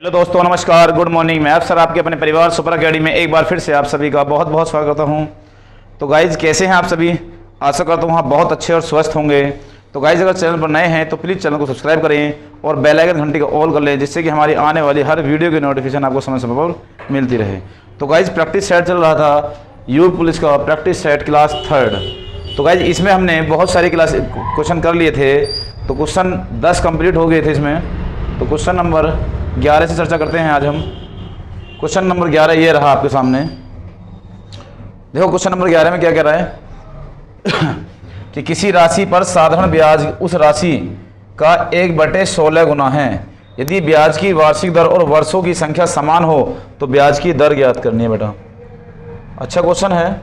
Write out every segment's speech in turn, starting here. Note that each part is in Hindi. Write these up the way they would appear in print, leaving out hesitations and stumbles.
हेलो दोस्तों, नमस्कार, गुड मॉर्निंग। मैं सर आपके अपने परिवार सुपर अकेडमी में एक बार फिर से आप सभी का बहुत बहुत स्वागत करता हूं। तो गाइज, कैसे हैं आप सभी? आशा करता हूं आप बहुत अच्छे और स्वस्थ होंगे। तो गाइज, अगर चैनल पर नए हैं तो प्लीज़ चैनल को सब्सक्राइब करें और बेल आइकन घंटी को ऑल कर लें, जिससे कि हमारी आने वाली हर वीडियो की नोटिफिकेशन आपको समय समय पर मिलती रहे। तो गाइज, प्रैक्टिस सेट चल रहा था यूपी पुलिस का प्रैक्टिस सेट क्लास 3rd। तो गाइज, इसमें हमने बहुत सारे क्लास क्वेश्चन कर लिए थे। तो क्वेश्चन 10 कंप्लीट हो गए थे इसमें। तो क्वेश्चन नंबर 11 से चर्चा करते हैं आज हम। क्वेश्चन नंबर 11 ये रहा आपके सामने। देखो क्वेश्चन नंबर 11 में क्या कह रहा है कि किसी राशि पर साधारण ब्याज उस राशि का 1/16 गुना है। यदि ब्याज की वार्षिक दर और वर्षों की संख्या समान हो तो ब्याज की दर ज्ञात करनी है। बेटा अच्छा क्वेश्चन है।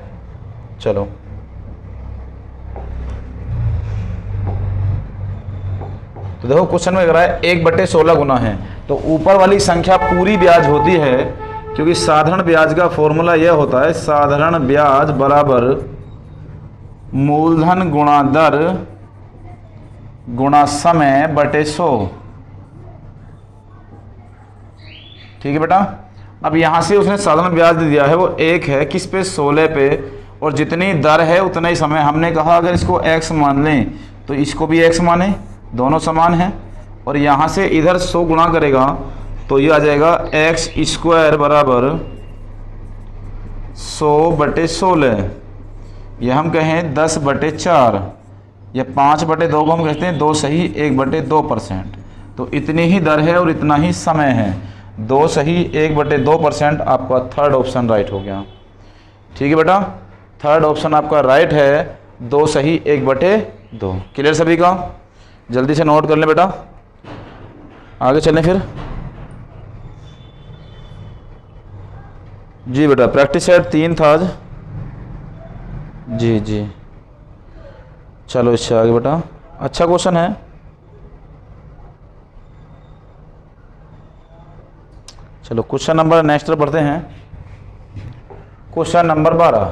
चलो तो देखो क्वेश्चन में कह रहा है 1/16 गुना है। तो ऊपर वाली संख्या पूरी ब्याज होती है, क्योंकि साधारण ब्याज का फॉर्मूला यह होता है साधारण ब्याज बराबर मूलधन गुणा दर गुणा समय बटे 100। ठीक है बेटा। अब यहां से उसने साधारण ब्याज दिया है वो 1 है, किस पे? 16 पे। और जितनी दर है उतना ही समय। हमने कहा अगर इसको x मान लें तो इसको भी x माने, दोनों समान हैं। और यहाँ से इधर 100 गुणा करेगा तो ये आ जाएगा x² बराबर 100/16। ये हम कहें 10/4 या 5/2 को हम कहते हैं 2 सही 1/2%। तो इतनी ही दर है और इतना ही समय है। 2 सही 1/2% आपका थर्ड ऑप्शन राइट हो गया। ठीक है बेटा, थर्ड ऑप्शन आपका राइट है, 2 सही 1/2। क्लियर सभी का? जल्दी से नोट कर लें बेटा, आगे चलें फिर। जी बेटा, प्रैक्टिस सेट 3 था आज। जी चलो इससे आगे बेटा। अच्छा क्वेश्चन है। चलो क्वेश्चन नंबर नेक्स्ट पढ़ते हैं। Question number 12।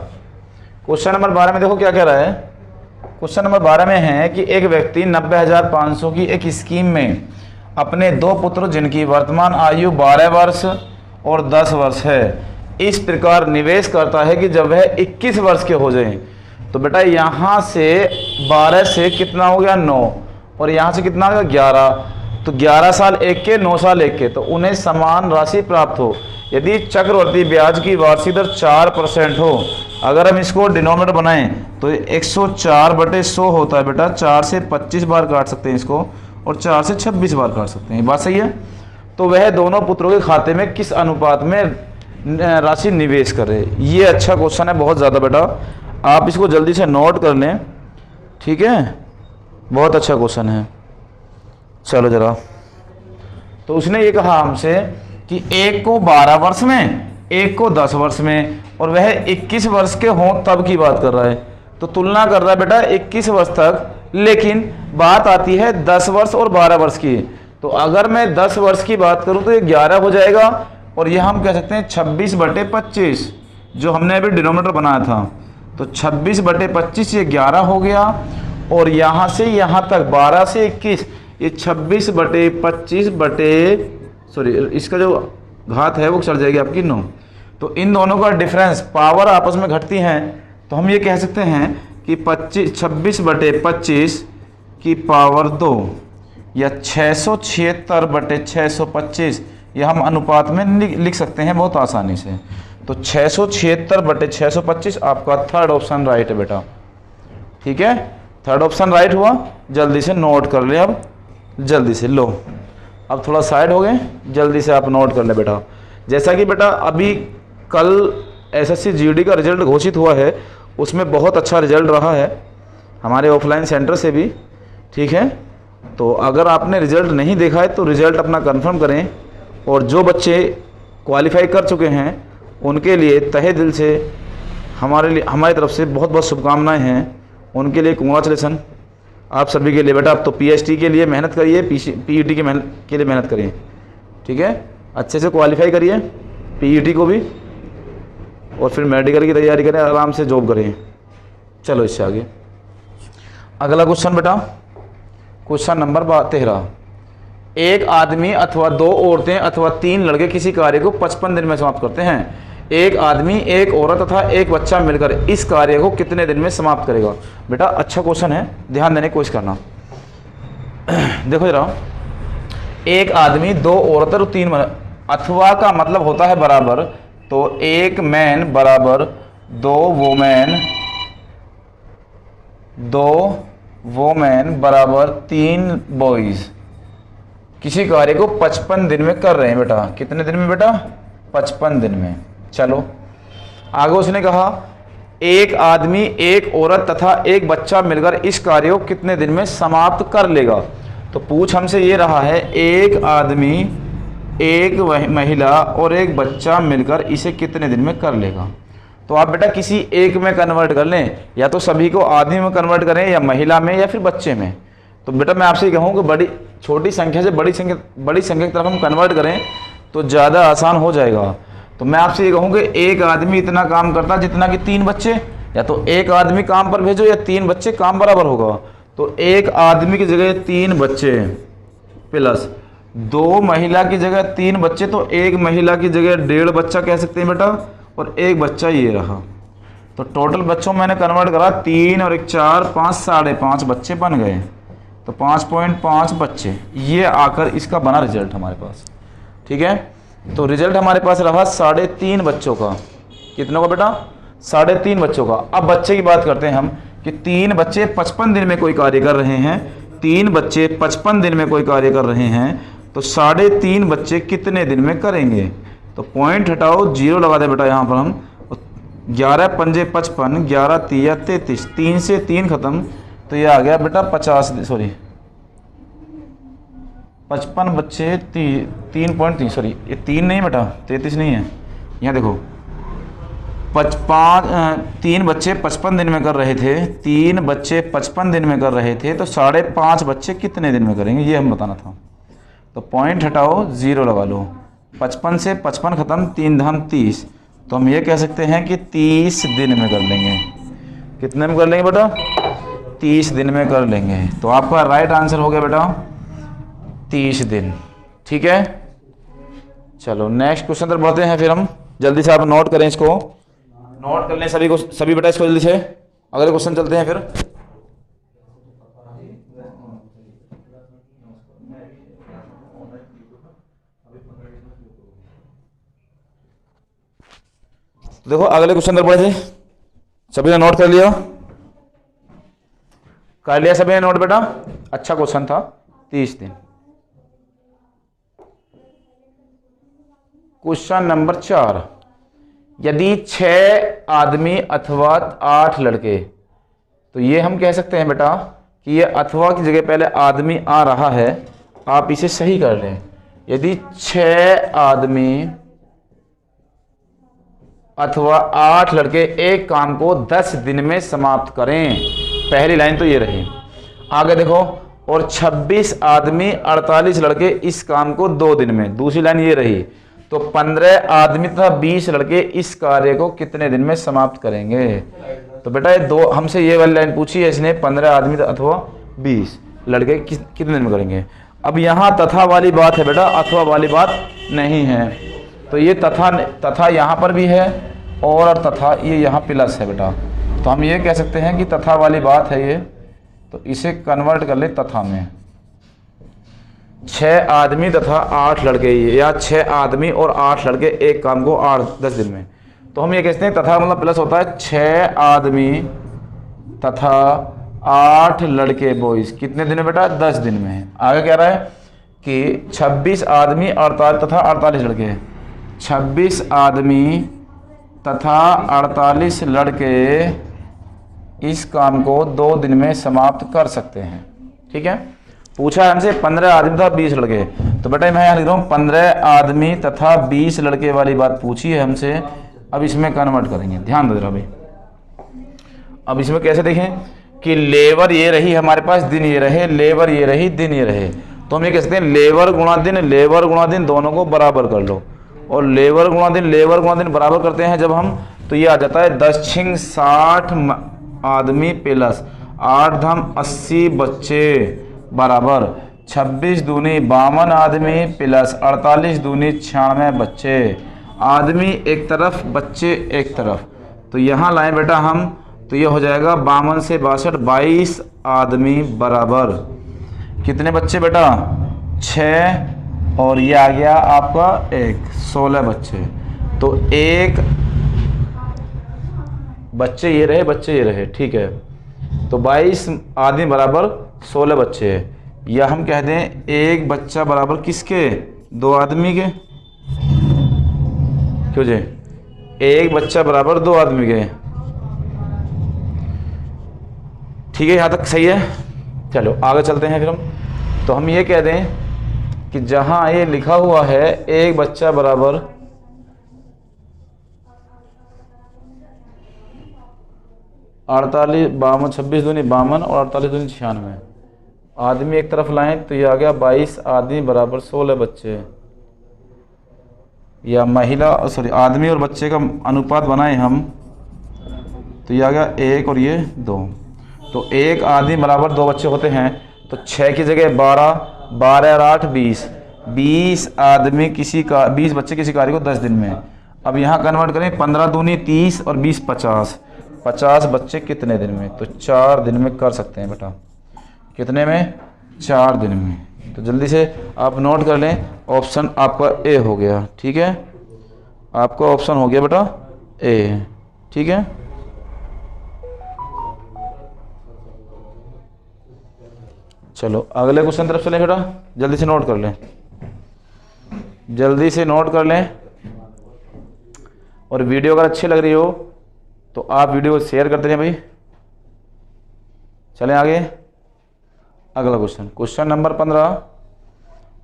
क्वेश्चन नंबर 12 में देखो क्या कह रहा है। क्वेश्चन नंबर 12 में है कि एक व्यक्ति 90,500 की एक स्कीम में अपने 2 पुत्र जिनकी वर्तमान आयु 12 वर्ष और 10 वर्ष है इस प्रकार निवेश करता है कि जब वह 21 वर्ष के हो जाएं। तो बेटा यहाँ से 12 से कितना हो गया? 9। और यहाँ से कितना हो गया? 11। तो 11 साल एक के, 9 साल एक के, तो उन्हें समान राशि प्राप्त हो यदि चक्रवर्ती ब्याज की वार्षिक दर 4% हो। अगर हम इसको डिनोमिनेटर बनाएं तो 104/100 होता है बेटा। 4 से 25 बार काट सकते हैं इसको और 4 से 26 बार काट सकते हैं। बात सही है। तो वह दोनों पुत्रों के खाते में किस अनुपात में राशि निवेश करे? ये अच्छा क्वेश्चन है बहुत ज़्यादा बेटा, आप इसको जल्दी से नोट कर लें। ठीक है, बहुत अच्छा क्वेश्चन है। चलो जरा। तो उसने ये कहा हमसे कि एक को 12 वर्ष में, एक को 10 वर्ष में, और वह 21 वर्ष के हों तब की बात कर रहा है। तो तुलना कर रहा है बेटा 21 वर्ष तक, लेकिन बात आती है 10 वर्ष और 12 वर्ष की। तो अगर मैं 10 वर्ष की बात करूं तो ये 11 हो जाएगा, और यह हम कह सकते हैं 26/25 जो हमने अभी डिनोमिनेटर बनाया था। तो 26/25 ये 11 हो गया, और यहाँ से यहाँ तक 12 से 21 ये 26/25 इसका जो घात है वो चल जाएगी आपकी 9। तो इन दोनों का डिफरेंस, पावर आपस में घटती हैं, तो हम ये कह सकते हैं कि 26/25 की पावर 2 या 676/625 यह हम अनुपात में लिख सकते हैं बहुत आसानी से। तो 676/625 आपका थर्ड ऑप्शन राइट है बेटा। ठीक है, थर्ड ऑप्शन राइट हुआ। जल्दी से नोट कर ले। अब जल्दी से लो, अब थोड़ा साइड हो गए, जल्दी से आप नोट कर ले बेटा। जैसा कि बेटा अभी कल एसएससी जीडी का रिजल्ट घोषित हुआ है, उसमें बहुत अच्छा रिजल्ट रहा है हमारे ऑफलाइन सेंटर से भी। ठीक है, तो अगर आपने रिजल्ट नहीं देखा है तो रिजल्ट अपना कंफर्म करें, और जो बच्चे क्वालिफाई कर चुके हैं उनके लिए तहे दिल से हमारी तरफ से बहुत बहुत शुभकामनाएं हैं। उनके लिए कांग्रेचुलेसन आप सभी के लिए बेटा। आप तो पीएचडी के लिए मेहनत करिए, पीईटी के लिए मेहनत करिए। ठीक है, अच्छे से क्वालिफाई करिए पीईटी को भी, और फिर मेडिकल की तैयारी करें, आराम से जॉब करें। चलो इससे आगे अगला क्वेश्चन बेटा, क्वेश्चन नंबर 13। एक आदमी अथवा दो औरतें अथवा तीन लड़के किसी कार्य को 55 दिन में समाप्त करते हैं। एक आदमी, एक औरत तथा एक बच्चा मिलकर इस कार्य को कितने दिन में समाप्त करेगा? बेटा अच्छा क्वेश्चन है, ध्यान देने की कोशिश करना। देखो जरा, एक आदमी, दो औरतें और तीन, अथवा का मतलब होता है बराबर, तो एक मैन बराबर दो वोमेन बराबर तीन बॉयज किसी कार्य को 55 दिन में कर रहे हैं। बेटा कितने दिन में? बेटा 55 दिन में। चलो आगे उसने कहा एक आदमी, एक औरत तथा एक बच्चा मिलकर इस कार्य को कितने दिन में समाप्त कर लेगा? तो पूछ हमसे ये रहा है, एक आदमी, एक महिला और एक बच्चा मिलकर इसे कितने दिन में कर लेगा? तो आप बेटा किसी एक में कन्वर्ट कर लें, या तो सभी को आदमी में कन्वर्ट करें, या महिला में, या फिर बच्चे में। तो बेटा मैं आपसे कहूँ कि छोटी संख्या से बड़ी संख्या की तरफ हम कन्वर्ट करें तो ज़्यादा आसान हो जाएगा। तो मैं आपसे ये कहूँ कि एक आदमी इतना काम करता जितना कि तीन बच्चे, या तो एक आदमी काम पर भेजो या तीन बच्चे, काम बराबर होगा। तो एक आदमी की जगह तीन बच्चे प्लस दो महिला की जगह तीन बच्चे, तो एक महिला की जगह 1.5 बच्चा कह सकते हैं बेटा, और एक बच्चा ये रहा। तो टोटल बच्चों मैंने कन्वर्ट करा, 3 और 1 4 5 5.5 बच्चे बन गए। तो 5.5 बच्चे, ये आकर इसका बना रिजल्ट हमारे पास। ठीक है, तो रिजल्ट हमारे पास रहा 3.5 बच्चों का। कितनों का बेटा? 3.5 बच्चों का। अब बच्चे की बात करते हैं हम कि 3 बच्चे 55 दिन में कोई कार्य कर रहे हैं। 3 बच्चे 55 दिन में कोई कार्य कर रहे हैं, तो 3.5 बच्चे कितने दिन में करेंगे? तो पॉइंट हटाओ, 0 लगा दे बेटा यहाँ पर हम। 11 पंजे 55, 11 तिया 33, 3 से 3 खत्म, तो ये आ गया बेटा 55 बच्चे 3.3, सॉरी ये 3 नहीं बेटा, 33 नहीं है। यहाँ देखो 3 बच्चे 55 दिन में कर रहे थे, 3 बच्चे 55 दिन में कर रहे थे, तो 5.5 बच्चे कितने दिन में करेंगे, ये हम बताना था। तो पॉइंट हटाओ, 0 लगा लो। 55 से 55 खत्म, 3 धाम 30, तो हम ये कह सकते हैं कि 30 दिन में कर लेंगे। कितने में कर लेंगे बेटा? 30 दिन में कर लेंगे। तो आपका राइट आंसर हो गया बेटा 30 दिन। ठीक है, चलो नेक्स्ट क्वेश्चन पर बढ़ते हैं। फिर हम जल्दी से, आप नोट करें, इसको नोट कर लें सभी बेटा इसको जल्दी से। अगले क्वेश्चन चलते हैं फिर। देखो अगले क्वेश्चन पर बढ़े, सभी ने नोट कर लिया? कर लिया सभी ने नोट बेटा? अच्छा क्वेश्चन था, 30 दिन। क्वेश्चन नंबर 4, यदि 6 आदमी अथवा 8 लड़के, तो ये हम कह सकते हैं बेटा कि ये अथवा की जगह पहले आदमी आ रहा है, आप इसे सही कर लें। यदि 6 आदमी अथवा 8 लड़के एक काम को 10 दिन में समाप्त करें, पहली लाइन तो ये रही। आगे देखो, और 26 आदमी 48 लड़के इस काम को 2 दिन में, दूसरी लाइन ये रही। तो 15 आदमी तथा 20 लड़के इस कार्य को कितने दिन में समाप्त करेंगे? तो बेटा ये दो हमसे ये वाली लाइन पूछी है इसने, 15 आदमी अथवा 20 लड़के कितने दिन में करेंगे। अब यहाँ तथा वाली बात है बेटा, अथवा वाली बात नहीं है। तो ये तथा यहाँ पर भी है, और तथा ये यहाँ प्लस है बेटा। तो हम ये कह सकते हैं कि तथा वाली बात है ये, तो इसे कन्वर्ट कर ले तथा में। 6 आदमी तथा 8 लड़के, या 6 आदमी और 8 लड़के एक काम को 10 दिन में। तो हम ये कहते हैं तथा मतलब प्लस होता है 6 आदमी तथा 8 लड़के बॉयज कितने दिन में बेटा? 10 दिन में। आगे कह रहा है कि 26 आदमी 48 तथा 48 लड़के, 26 आदमी तथा 48 लड़के इस काम को 2 दिन में समाप्त कर सकते हैं। ठीक है, पूछा हमसे 15 आदमी तथा 20 लड़के, तो बेटा मैं यहाँ लिख रहा हूँ 15 आदमी तथा 20 लड़के वाली बात पूछी है हमसे। अब इसमें कन्वर्ट करेंगे, ध्यान दो जरा भाई। अब इसमें कैसे देखें कि लेबर ये रही हमारे पास, दिन ये रहे, लेबर ये रही, दिन ये रहे। तो हम ये कह सकते हैं लेबर गुणा दिन दोनों को बराबर कर लो, और लेबर गुणा दिन बराबर करते हैं जब हम, तो ये आ जाता है 10 छिंग 60 आदमी प्लस 8 धाम 80 बच्चे बराबर 26 दूनी 52 आदमी प्लस 48 दूनी 96 बच्चे। आदमी एक तरफ, बच्चे एक तरफ, तो यहाँ लाएं बेटा हम, तो ये हो जाएगा 52 से 62, 22 आदमी बराबर कितने बच्चे बेटा? 6, और ये आ गया आपका 1, 16 बच्चे। तो एक बच्चे ये रहे, बच्चे ये रहे, ठीक है। तो 22 आदमी बराबर 16 बच्चे, या हम कह दें एक बच्चा बराबर किसके? 2 आदमी के। क्यों जी? एक बच्चा बराबर 2 आदमी के। ठीक है, यहाँ तक सही है। चलो आगे चलते हैं फिर हम। तो हम ये कह दें कि जहाँ ये लिखा हुआ है एक बच्चा बराबर 48, 52, 26 दूनी 52 और 48 दूनी 96, आदमी एक तरफ लाएं तो ये आ गया 22 आदमी बराबर 16 बच्चे, या महिला सॉरी आदमी और बच्चे का अनुपात बनाएं हम तो ये आ गया 1 और ये 2। तो एक आदमी बराबर 2 बच्चे होते हैं, तो 6 की जगह 12, 12 और 8 20, 20 आदमी किसी का 20 बच्चे किसी कार्य को 10 दिन में। अब यहाँ कन्वर्ट करें, 15 दूनी 30 और 20 50, 50 बच्चे कितने दिन में? तो 4 दिन में कर सकते हैं बेटा। कितने में? 4 दिन में। तो जल्दी से आप नोट कर लें, ऑप्शन आपका ए हो गया। ठीक है, आपका ऑप्शन हो गया बेटा ए। ठीक है, चलो अगले क्वेश्चन तरफ चलें बेटा। जल्दी से नोट कर लें, जल्दी से नोट कर लें। और वीडियो अगर अच्छी लग रही हो तो आप वीडियो को शेयर करते रहें भाई। चलें आगे, अगला क्वेश्चन, क्वेश्चन नंबर 15।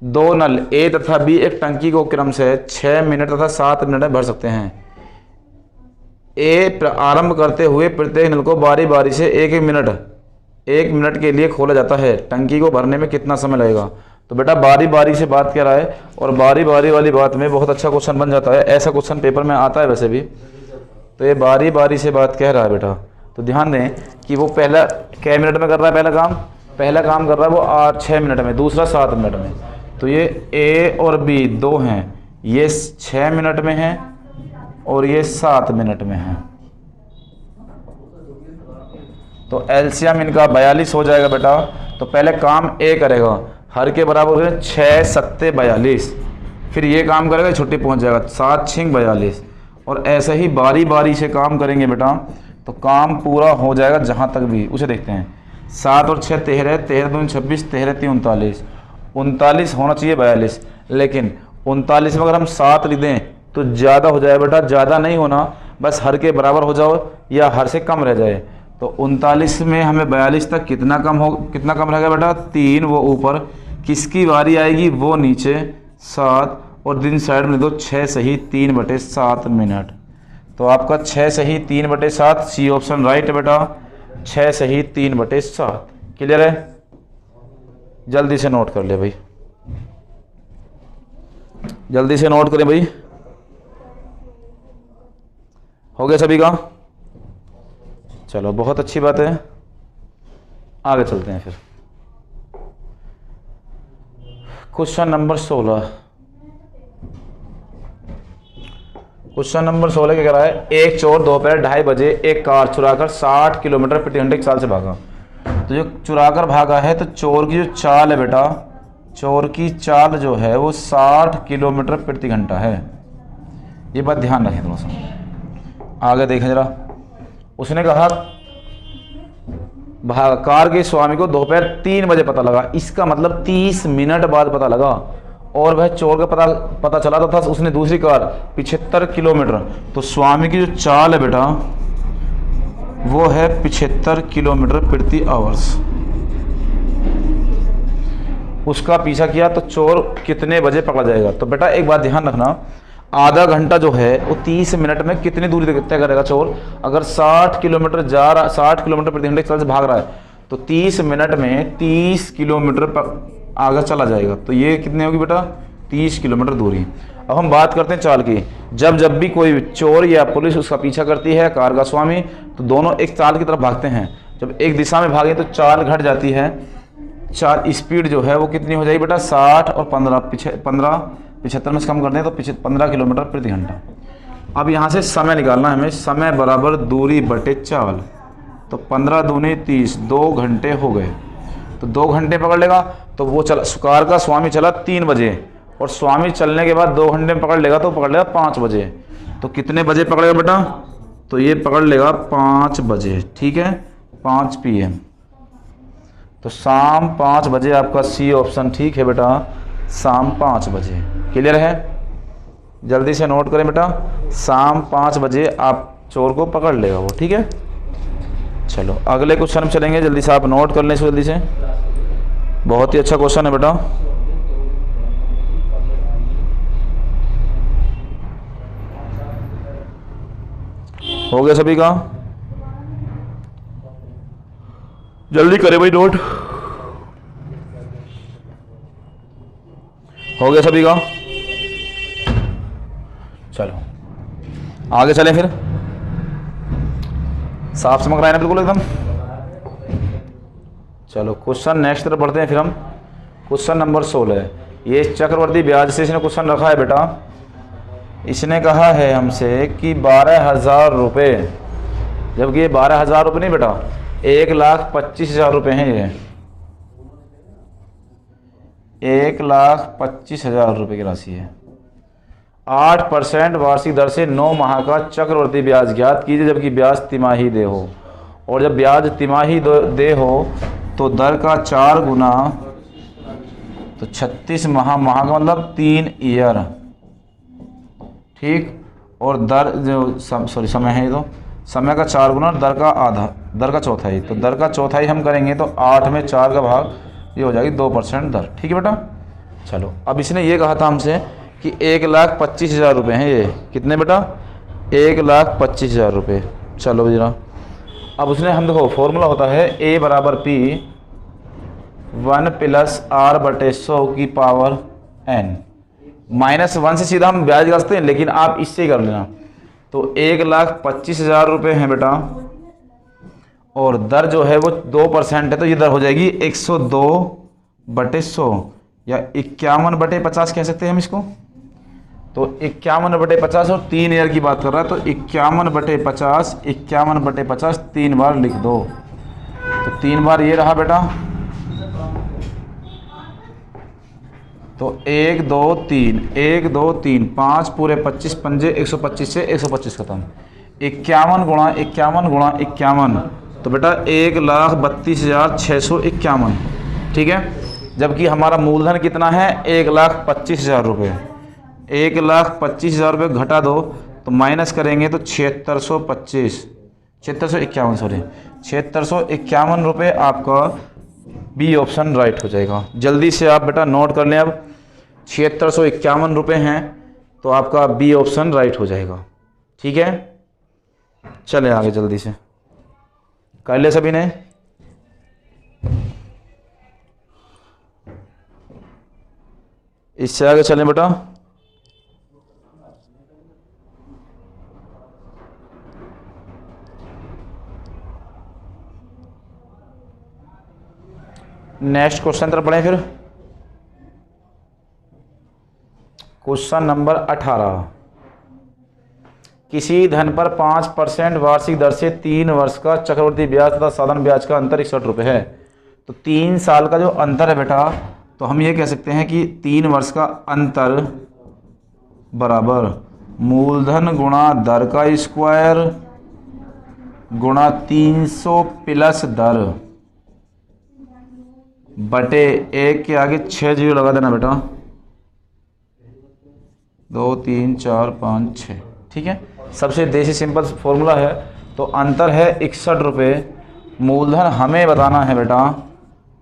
2 नल ए तथा बी एक टंकी को क्रम से 6 मिनट तथा 7 मिनट में भर सकते हैं। ए आरंभ करते हुए प्रत्येक नल को बारी बारी से 1 मिनट के लिए खोला जाता है। टंकी को भरने में कितना समय लगेगा? तो बेटा बारी बारी से बात कह रहा है, और बारी बारी वाली बात में बहुत अच्छा क्वेश्चन बन जाता है। ऐसा क्वेश्चन पेपर में आता है वैसे भी। तो ये बारी बारी से बात कह रहा है बेटा, तो ध्यान दें कि वो पहला क्या मिनट में कर रहा है? पहला काम कर रहा है वो 6 मिनट में, दूसरा 7 मिनट में। तो ये ए और बी 2 हैं, ये 6 मिनट में है और ये 7 मिनट में है। तो एलसीएम इनका 42 हो जाएगा बेटा। तो पहले काम ए करेगा, हर के बराबर है 6 7 42, फिर ये काम करेगा, छुट्टी पहुंच जाएगा 7 6 42, और ऐसे ही बारी बारी से काम करेंगे बेटा तो काम पूरा हो जाएगा जहाँ तक भी। उसे देखते हैं, 7 और 6 13, 13 दूनी 26, 13 3 39, 39 होना चाहिए 42, लेकिन 39 में अगर हम 7 लिख दें तो ज़्यादा हो जाए बेटा। ज़्यादा नहीं होना, बस हर के बराबर हो जाओ या हर से कम रह जाए। तो 39 में हमें 42 तक कितना कम रहेगा बेटा? 3 वो ऊपर, किसकी बारी आएगी? वो नीचे 7, और दिन साइड में दो 6 सही 3/7 मिनट। तो आपका 6 सही 3/7, सी ऑप्शन राइट है बेटा। 6 सही 3/7। क्लियर है? जल्दी से नोट कर ले भाई, जल्दी से नोट करें भाई। हो गया सभी का? चलो बहुत अच्छी बात है, आगे चलते हैं फिर। Question number 16। क्वेश्चन नंबर 16 क्या कह रहा है? एक चोर दोपहर 2:30 बजे एक कार चुराकर 60 किलोमीटर प्रति घंटे की चाल से भागा। तो जो चुराकर भागा है, तो चोर की जो चाल है बेटा, चोर की चाल जो है वो 60 किलोमीटर प्रति घंटा है। ये बात ध्यान रखें थोड़ा सा। आगे देखें जरा, उसने कहा कार के स्वामी को दोपहर 3 बजे पता लगा, इसका मतलब 30 मिनट बाद पता लगा, और वह चोर का पता चला था उसने दूसरी कार 75 किलोमीटर। तो स्वामी की जो चाल है बेटा वो है 75 किलोमीटर प्रति आवर्स। उसका पीछा किया तो चोर कितने बजे पकड़ा जाएगा? तो बेटा एक बात ध्यान रखना, आधा घंटा जो है वो 30 मिनट में कितनी दूरी तय करेगा चोर? अगर 60 किलोमीटर 60 किलोमीटर प्रति घंटे से भाग रहा है तो 30 मिनट में 30 किलोमीटर आगे चला जाएगा। तो ये कितनी होगी बेटा? 30 किलोमीटर दूरी। अब हम बात करते हैं चाल की। जब भी कोई चोर या पुलिस उसका पीछा करती है कार का स्वामी, तो दोनों एक चाल की तरफ भागते हैं। जब एक दिशा में भागे तो चाल घट जाती है, चार स्पीड जो है वो कितनी हो जाएगी बेटा 60 और 75 में से कम कर दें तो 15 किलोमीटर प्रति घंटा। अब यहाँ से समय निकालना है हमें, समय बराबर दूरी बटे चाल, तो 15 दूनी 30, 2 घंटे हो गए। तो 2 घंटे पकड़ लेगा, तो वो चला कार का स्वामी चला 3 बजे और स्वामी चलने के बाद 2 घंटे में पकड़ लेगा तो पकड़ लेगा 5 बजे। तो कितने बजे पकड़ेगा बेटा, तो ये पकड़ लेगा 5 बजे, ठीक है, 5 PM। तो शाम 5 बजे आपका सी ऑप्शन ठीक है बेटा, शाम 5 बजे। क्लियर है, जल्दी से नोट करें बेटा, शाम 5 बजे आप चोर को पकड़ लेगा वो, ठीक है। चलो अगले क्वेश्चन में चलेंगे, जल्दी से आप नोट कर लें इसको जल्दी से, बहुत ही अच्छा क्वेश्चन है बेटा। हो गया सभी का, जल्दी करें भाई नोट, हो गया सभी का। चलो आगे चलें फिर, साफ समझ रहा है ना बिल्कुल एकदम। चलो क्वेश्चन नेक्स्ट तरफ बढ़ते हैं फिर हम। क्वेश्चन नंबर 16, ये चक्रवर्ती ब्याज से इसने क्वेश्चन रखा है बेटा। इसने कहा है हमसे कि 12,000 रुपये, जबकि ये 12,000 रुपये नहीं बेटा, 1,25,000 रुपये हैं ये, 1,25,000 रुपये की राशि है। 8% वार्षिक दर से 9 माह का चक्रवर्ती ब्याज ज्ञात कीजिए, जबकि ब्याज तिमाही दे हो। और जब ब्याज तिमाही दे हो तो दर का 4 गुना, तो 36 माह का मतलब 3 ईयर, ठीक। और दर जो समय है, तो समय का 4 गुना, दर का आधा, दर का चौथाई। तो दर का चौथाई हम करेंगे तो 8 में 4 का भाग, ये हो जाएगी 2% दर, ठीक है बेटा। चलो अब इसने ये कहा था हमसे कि 1,25,000 रुपये हैं ये, कितने बेटा, 1,25,000 रुपये। चलो जरा, अब उसने हम देखो फॉर्मूला होता है A बराबर P 1 + R/100 की पावर n, -1 से सीधा हम ब्याज निकालते हैं, लेकिन आप इससे ही कर लेना। तो 1,25,000 रुपये हैं बेटा, और दर जो है वो 2% है, तो ये दर हो जाएगी 102/100 या 51/50 कह सकते हैं हम इसको। तो 51/50 और 3 ईयर की बात कर रहा है, तो 51/50, 51/50 3 बार लिख दो, तो 3 बार ये रहा बेटा, तो 1 2 3 1 2 3 5 पूरे 25 पंजे 125 से 125 खत्म, 51 गुणा 51, तो बेटा 1,32,651, ठीक है। जबकि हमारा मूलधन कितना है, 1,25,000 रुपये। 1,25,000 रुपये घटा दो तो माइनस करेंगे तो 751 रुपये आपका बी ऑप्शन राइट हो जाएगा। जल्दी से आप बेटा नोट कर लें, अब 751 रुपये हैं तो आपका बी ऑप्शन राइट हो जाएगा, ठीक है। चलें आगे जल्दी से, कर ले सभी ने। इससे आगे चलें बेटा, नेक्स्ट क्वेश्चन तरफ बढ़े फिर। क्वेश्चन नंबर 18, किसी धन पर 5% वार्षिक दर से 3 वर्ष का चक्रवृद्धि ब्याज तथा साधारण ब्याज का अंतर 61 रुपये है। तो 3 साल का जो अंतर है बेटा, तो हम ये कह सकते हैं कि 3 वर्ष का अंतर बराबर मूलधन गुणा दर का स्क्वायर गुणा 300 प्लस दर बटे 1 के आगे 6 जीरो लगा देना बेटा, 2 3 4 5 6, ठीक है। सबसे देसी सिंपल फॉर्मूला है, तो अंतर है 61 रुपये। मूलधन हमें बताना है बेटा,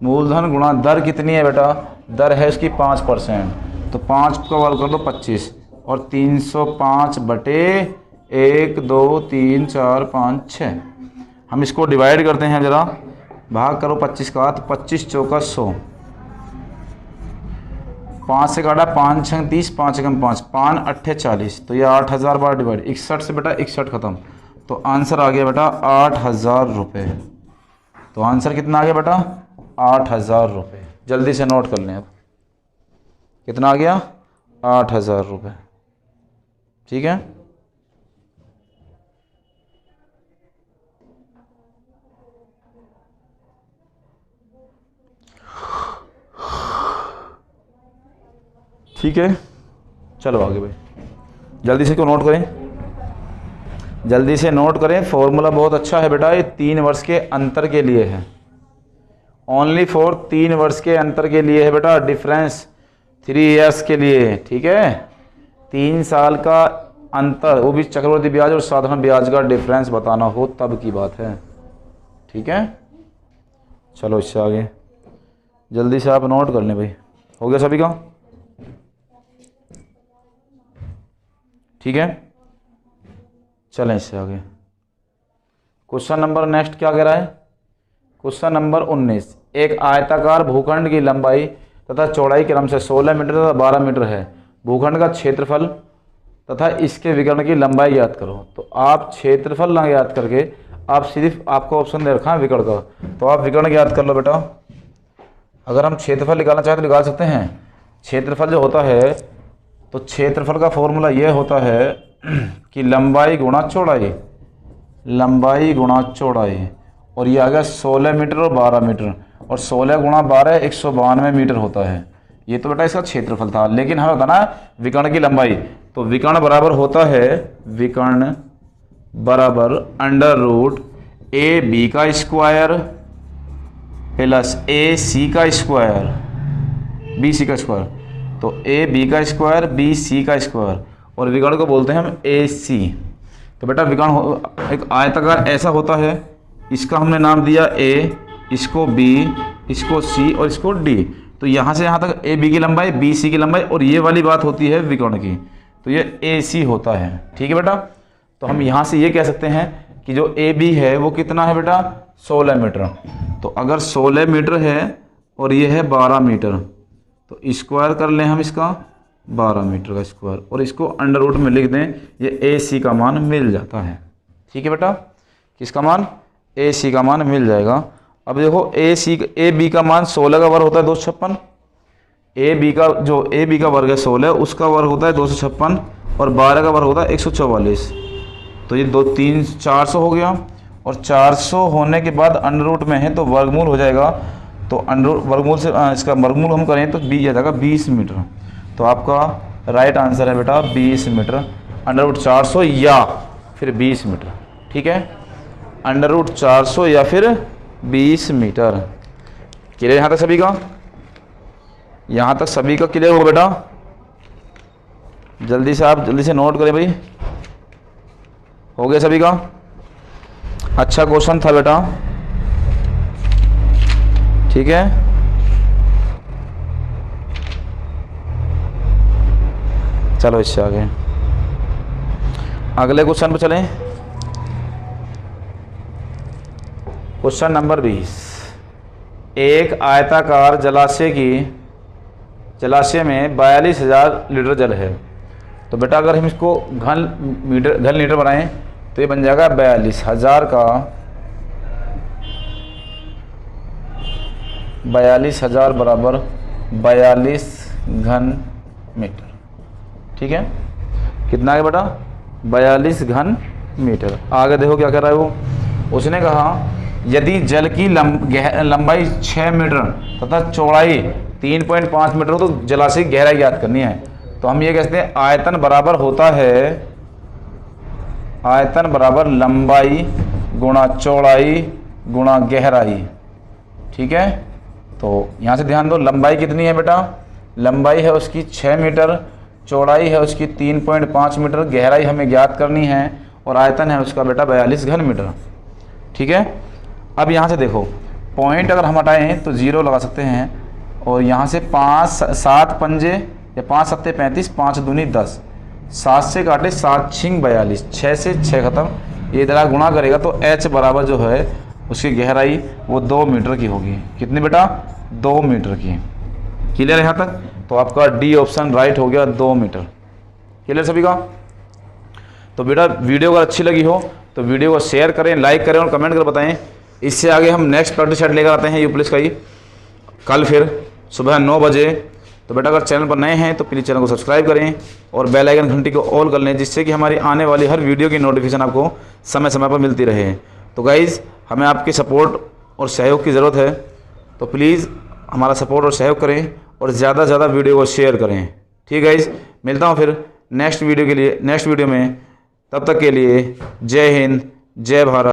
मूलधन गुणा दर कितनी है बेटा, दर है उसकी 5%, तो 5 का वर्ग कर दो 25 और 305 बटे 1 2 3 4 5 6। हम इसको डिवाइड करते हैं ज़रा, भाग करो 25 का, तो 25 चौका 100, 5 से काटा 5 छंग 30, 5 एकम 5, 5 अट्ठे 40, तो ये 8,000 बार डिवाइड, 61 से बेटा 61 खत्म, तो आंसर आ गया बेटा 8,000 रुपये। तो आंसर कितना आ गया बेटा, 8,000 रुपये। जल्दी से नोट कर लें। अब कितना आ गया? 8,000 रुपये। ठीक है, ठीक है, चलो आगे भाई, जल्दी से क्यों नोट करें, जल्दी से नोट करें। फॉर्मूला बहुत अच्छा है बेटा, ये 3 वर्ष के अंतर के लिए है, ओनली फॉर 3 वर्ष के अंतर के लिए है बेटा, डिफरेंस 3 ईयर्स के लिए। ठीक है, 3 साल का अंतर, वो भी चक्रवृद्धि ब्याज और साधारण ब्याज का डिफरेंस बताना हो तब की बात है। ठीक है, चलो इससे आगे जल्दी से आप नोट कर लें भाई। हो गया सभी का? ठीक है, चलें इससे आगे। क्वेश्चन नंबर नेक्स्ट क्या कह रहा है? क्वेश्चन नंबर 19, एक आयताकार भूखंड की लंबाई तथा चौड़ाई क्रम से 16 मीटर तथा 12 मीटर है। भूखंड का क्षेत्रफल तथा इसके विकर्ण की लंबाई ज्ञात करो। तो आप क्षेत्रफल ना ज्ञात करके आप सिर्फ, आपको ऑप्शन दे रखा है विकर्ण का, तो आप विकर्ण ज्ञात कर लो बेटा। अगर हम क्षेत्रफल निकालना चाहें तो निकाल सकते हैं। क्षेत्रफल जो होता है, तो क्षेत्रफल का फॉर्मूला ये होता है कि लंबाई गुणा चौड़ाई, लंबाई गुणा चौड़ाई, और ये आ गया 16 मीटर और 12 मीटर, और 16 गुणा 12 192 मीटर होता है। ये तो बेटा इसका क्षेत्रफल था, लेकिन हमें बताना विकर्ण की लंबाई। तो विकर्ण बराबर होता है, विकर्ण बराबर अंडर रूट ए बी का स्क्वायर प्लस ए सी का स्क्वायर, बी सी का स्क्वायर। तो ए बी का स्क्वायर बी सी का स्क्वायर, और विकर्ण को बोलते हैं हम ए सी। तो बेटा विकर्ण एक आयताकार ऐसा होता है, इसका हमने नाम दिया ए, इसको बी, इसको सी और इसको डी। तो यहाँ से यहाँ तक ए बी की लंबाई, बी सी की लंबाई, और ये वाली बात होती है विकर्ण की, तो ये ए सी होता है। ठीक है बेटा, तो हम यहाँ से ये कह सकते हैं कि जो ए बी है वो कितना है बेटा? 16 मीटर। तो अगर 16 मीटर है और ये है 12 मीटर, तो स्क्वायर कर लें हम इसका 12 मीटर का स्क्वायर, और इसको अंडर रूट में लिख दें, ये ए सी का मान मिल जाता है। ठीक है बेटा, किसका मान? ए सी का मान मिल जाएगा। अब देखो ए बी का मान 16 का वर्ग होता है 256, ए बी का जो ए बी का वर्ग है 16, उसका वर्ग होता है 256, और 12 का वर्ग होता है 144। तो ये 2 3 400 हो गया, और 400 होने के बाद अंडर रूट में है तो वर्गमूल हो जाएगा। तो अंडर वर्गमूल से इसका वर्गमूल हम करें तो बी आ जाएगा 20 मीटर। तो आपका राइट आंसर है बेटा 20 मीटर, अंडर रूट 400 या फिर 20 मीटर। ठीक है, अंडर रूट 400 या फिर 20 मीटर। क्लियर यहाँ तक सभी का? यहाँ तक सभी का क्लियर होगा बेटा? जल्दी से आप जल्दी से नोट करें भाई। हो गया सभी का? अच्छा क्वेश्चन था बेटा। ठीक है, चलो इससे आगे अगले क्वेश्चन पर चलें। क्वेश्चन नंबर 20, एक आयताकार जलाशय में 42,000 लीटर जल है। तो बेटा अगर हम इसको घन लीटर बनाएं तो ये बन जाएगा 42,000 का 42,000 बराबर 42 घन मीटर। ठीक है, कितना है बेटा? 42 घन मीटर। आगे देखो क्या कर रहा है वो। उसने कहा यदि जल की लंबाई 6 मीटर तथा चौड़ाई 3.5 मीटर हो तो जलाशय की गहराई ज्ञात करनी है। तो हम ये कहते हैं आयतन बराबर होता है, आयतन बराबर लंबाई गुणा चौड़ाई गुणा गहराई। ठीक है, तो यहाँ से ध्यान दो, लंबाई कितनी है बेटा? लंबाई है उसकी 6 मीटर, चौड़ाई है उसकी 3.5 मीटर, गहराई हमें ज्ञात करनी है, और आयतन है उसका बेटा 42 घन मीटर। ठीक है, अब यहाँ से देखो पॉइंट अगर हम हटाएं तो 0 लगा सकते हैं, और यहाँ से 5 7 पंजे या 5 सत्ते 35, 5 दूनी 10, 7 से काटे 7 छिंग 42, 6 से 6 खत्म। ये इधर गुणा करेगा तो h बराबर जो है उसकी गहराई वो 2 मीटर की होगी। कितनी बेटा? 2 मीटर की। क्लियर है यहाँ तक? तो आपका डी ऑप्शन राइट हो गया, 2 मीटर। क्लियर सभी का? तो बेटा वीडियो अगर अच्छी लगी हो तो वीडियो को शेयर करें, लाइक करें और कमेंट कर बताएं। इससे आगे हम नेक्स्ट प्रैक्टिस सेट लेकर आते हैं यूपीएससी का ही। कल फिर सुबह 9 बजे। तो बेटा अगर चैनल पर नए हैं तो प्लीज़ चैनल को सब्सक्राइब करें और बेल आइकन घंटी को ऑल कर लें, जिससे कि हमारी आने वाली हर वीडियो की नोटिफिकेशन आपको समय समय पर मिलती रहे। तो गाइज़ हमें आपके सपोर्ट और सहयोग की ज़रूरत है, तो प्लीज़ हमारा सपोर्ट और सहयोग करें और ज़्यादा से ज़्यादा वीडियो को शेयर करें। ठीक है गाइज़, मिलता हूँ फिर नेक्स्ट वीडियो में। तब तक के लिए जय हिंद, जय भारत।